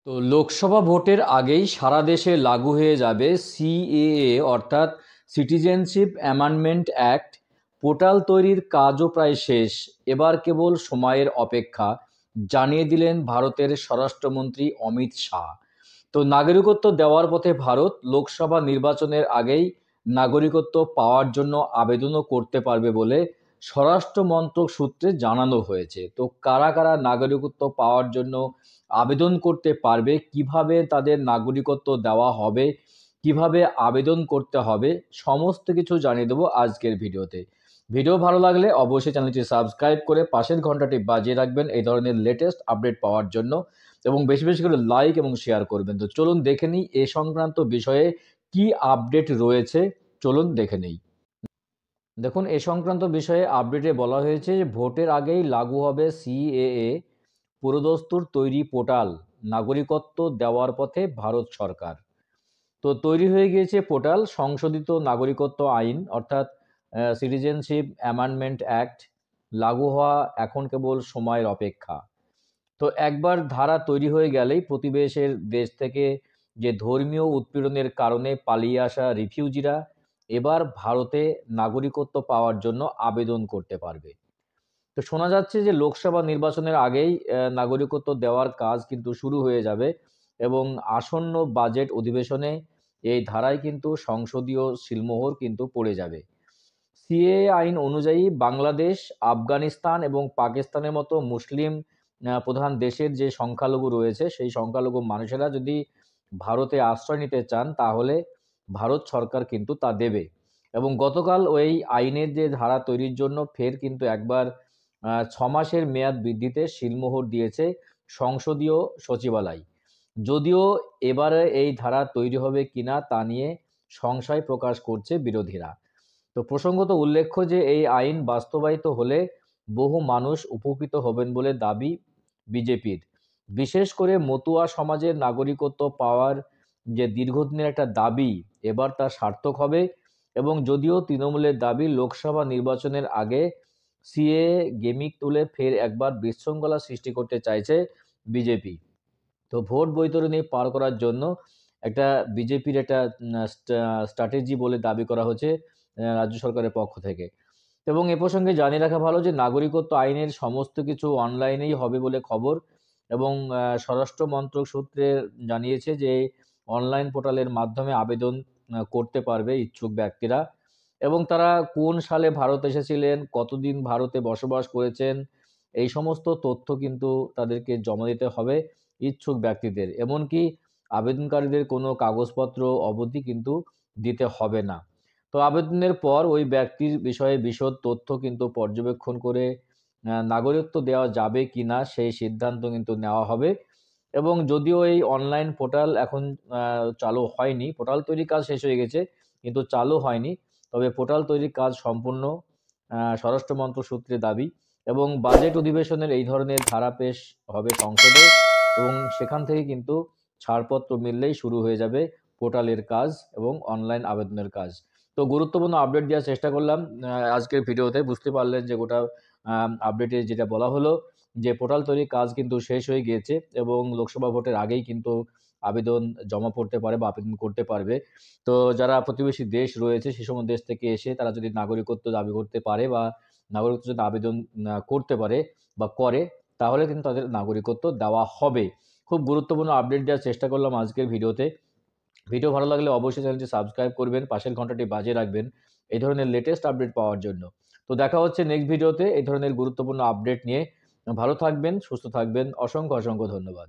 তো লোকসভা ভোটের আগেই সারা দেশে লাগু হয়ে যাবে সিএএ অর্থাৎ সিটিজেনশিপ অ্যামেন্ডমেন্ট অ্যাক্ট। পোর্টাল তৈরির কাজও প্রায় শেষ, এবার কেবল সময়ের অপেক্ষা, জানিয়ে দিলেন ভারতের স্বরাষ্ট্রমন্ত্রী অমিত শাহ। তো নাগরিকত্ব দেওয়ার পথে ভারত, লোকসভা নির্বাচনের আগেই নাগরিকত্ব পাওয়ার জন্য আবেদনও করতে পারবে বলে স্বরাষ্ট্র মন্ত্রক সূত্রে জানানো হয়েছে। তো কারা কারা নাগরিকত্ব পাওয়ার জন্য আবেদন করতে পারবে, কিভাবে তাদের নাগরিকত্ব দেওয়া হবে, কিভাবে আবেদন করতে হবে, সমস্ত কিছু জানিয়ে দেবো আজকের ভিডিওতে। ভিডিও ভালো লাগলে অবশ্যই চ্যানেলটি সাবস্ক্রাইব করে পাশের ঘন্টাটি বাজিয়ে রাখবেন এই ধরনের লেটেস্ট আপডেট পাওয়ার জন্য, এবং বেশি বেশি করে লাইক এবং শেয়ার করবেন। তো চলুন দেখে নিই এ সংক্রান্ত বিষয়ে কি আপডেট রয়েছে, চলুন দেখে নিই। দেখুন, এ সংক্রান্ত বিষয়ে আপডেটে বলা হয়েছে যে ভোটের আগেই লাগু হবে সিএএ, পুরোদস্তুর তৈরি পোর্টাল, নাগরিকত্ব দেওয়ার পথে ভারত সরকার। তো তৈরি হয়ে গিয়েছে পোর্টাল, সংশোধিত নাগরিকত্ব আইন অর্থাৎ সিটিজেনশিপ অ্যামেন্ডমেন্ট অ্যাক্ট লাগু হওয়া এখন কেবল সময়ের অপেক্ষা। তো একবার ধারা তৈরি হয়ে গেলেই প্রতিবেশের দেশ থেকে যে ধর্মীয় উৎপীড়নের কারণে পালিয়ে আসা রিফিউজিরা এবার ভারতে নাগরিকত্ব পাওয়ার জন্য আবেদন করতে পারবে। তো শোনা যাচ্ছে যে লোকসভা নির্বাচনের আগেই নাগরিকত্ব দেওয়ার কাজ কিন্তু শুরু হয়ে যাবে, এবং আসন্ন বাজেট অধিবেশনে এই ধারায় কিন্তু সংসদীয় সিলমোহর কিন্তু পড়ে যাবে। সিএএ আইন অনুযায়ী বাংলাদেশ, আফগানিস্তান এবং পাকিস্তানের মতো মুসলিম প্রধান দেশের যে সংখ্যালঘু রয়েছে, সেই সংখ্যালঘু মানুষেরা যদি ভারতে আশ্রয় নিতে চান তাহলে ভারত সরকার কিন্তু তা দেবে। এবং গতকাল ওই আইনের যে ধারা তৈরির জন্য ফের কিন্তু একবার 6 মাসের মেয়াদ বৃদ্ধিতে সিলমোহর দিয়েছে সংসদীয় সচিবালয়। যদিও এবারে এই ধারা তৈরি হবে কিনা তা নিয়ে সংশয় প্রকাশ করছে বিরোধীরা। তো প্রসঙ্গত উল্লেখ্য যে এই আইন বাস্তবায়িত হলে বহু মানুষ উপকৃত হবেন বলে দাবি বিজেপির। বিশেষ করে মতুয়া সমাজের নাগরিকত্ব পাওয়ার যে দীর্ঘদিনের একটা দাবি, এবার তা সার্থক হবে। এবং যদিও তৃণমূলের দাবি লোকসভা নির্বাচনের আগে সিএ গেমিক তুলে ফের একবার বিশৃঙ্খলা সৃষ্টি করতে চাইছে বিজেপি। তো ভোট বৈতরণী পার করার জন্য একটা বিজেপির একটা স্ট্র্যাটেজি বলে দাবি করা হচ্ছে রাজ্য সরকারের পক্ষ থেকে। এবং এ প্রসঙ্গে জানিয়ে রাখা ভালো যে নাগরিকত্ব আইনের সমস্ত কিছু অনলাইনেই হবে বলে খবর, এবং স্বরাষ্ট্র মন্ত্রক সূত্রে জানিয়েছে যে অনলাইন পোর্টালের মাধ্যমে আবেদন করতে পারবে ইচ্ছুক ব্যক্তিরা, এবং তারা কোন সালে ভারত এসেছিলেন, কতদিন ভারতে বসবাস করেছেন, এই সমস্ত তথ্য কিন্তু তাদেরকে জমা দিতে হবে ইচ্ছুক ব্যক্তিদের। এমনকি আবেদনকারীদের কোনো কাগজপত্র অবধি কিন্তু দিতে হবে না। তো আবেদনের পর ওই ব্যক্তির বিষয়ে বিশদ তথ্য কিন্তু পর্যবেক্ষণ করে নাগরিকত্ব দেওয়া যাবে কিনা সেই সিদ্ধান্ত কিন্তু নেওয়া হবে। এবং যদিও এই অনলাইন পোর্টাল এখন চালু হয়নি, পোর্টাল তৈরির কাজ শেষ হয়ে গেছে কিন্তু চালু হয়নি, তবে পোর্টাল তৈরির কাজ সম্পূর্ণ স্বরাষ্ট্র মন্ত্রক সূত্রে দাবি। এবং বাজেট অধিবেশনের এই ধরনের ধারা পেশ হবে সংসদে, এবং সেখান থেকে কিন্তু ছাড়পত্র মিললেই শুরু হয়ে যাবে পোর্টালের কাজ এবং অনলাইন আবেদনের কাজ। তো গুরুত্বপূর্ণ আপডেট দেওয়ার চেষ্টা করলাম আজকের ভিডিওতে। বুঝতে পারলেন যে গোটা আপডেটে যেটা বলা হলো যে পোর্টাল তৈরির কাজ কিন্তু শেষ হয়ে গিয়েছে, এবং লোকসভা ভোটের আগেই কিন্তু আবেদন জমা পড়তে পারে বা আবেদন করতে পারবে। তো যারা প্রতিবেশী দেশ রয়েছে সে সমস্ত দেশ থেকে এসে তারা যদি নাগরিকত্ব দাবি করতে পারে বা নাগরিকত্ব যদি আবেদন করতে পারে বা করে, তাহলে কিন্তু তাদের নাগরিকত্ব দেওয়া হবে। খুব গুরুত্বপূর্ণ আপডেট দেওয়ার চেষ্টা করলাম আজকের ভিডিওতে। ভিডিও ভালো লাগলে অবশ্যই চ্যানেলটি সাবস্ক্রাইব করবেন, পাশের ঘন্টাটি বাজিয়ে রাখবেন এই ধরনের লেটেস্ট আপডেট পাওয়ার জন্য। তো দেখা হচ্ছে নেক্সট ভিডিওতে এই ধরনের গুরুত্বপূর্ণ আপডেট নিয়ে। ভালো থাকবেন, সুস্থ থাকবেন, অসংখ্য অসংখ্য ধন্যবাদ।